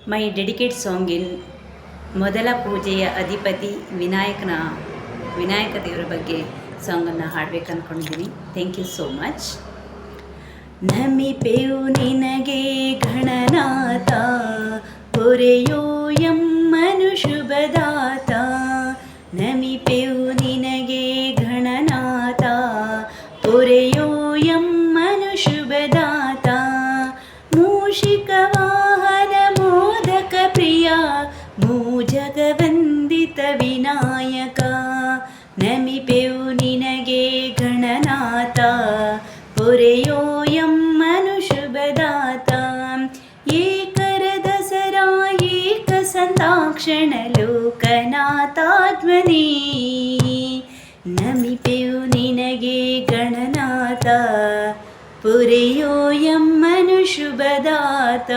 My dedicate song in ಮೊದಲ ಪೂಜೆಯ ಅಧಿಪತಿ ವಿನಾಯಕ ದೇವರ ಬಗ್ಗೆ ಸಾಂಗನ್ನು ಹಾಡಬೇಕು ಅಂದ್ಕೊಂಡಿದ್ದೀನಿ. Thank you so much. ನಮಿಪೆಯು ನಿನಗೆ ಗಣನಾಥ, ಪೊರೆಯೋ ಎಮ್ಮನು ಶುಭದಾತ. ನಮಿಪೆಯು ನಿನಗೆ ಗಣನಾಥ, ಪೊರೆಯೋ ಎಮ್ಮನು ಶುಭದಾತ. ಮೂಷಿಕ ವಾಹನ ಮೋದಕ ಪ್ರಿಯ, ಮೂಜಗವಂದಿತ ವಿನಾಯಕ. ನಮಿಪೆಯು ನಿನಗೆ ಗಣನಾಥ, ಪೊರೆಯೋ ಎಮ್ಮನು ಶುಭದಾತ. ಏಕರ ದಸರಾ ಏಕ ಸಂತಾಕ್ಷಣ ಲೋಕನಾಥಾತ್ಮನೇ. ನಮಿಪೆಯು ನಿನಗೆ ಗಣನಾಥ, ಪೊರೆಯೋ ಎಮ್ಮನು ಶುಭದಾತ.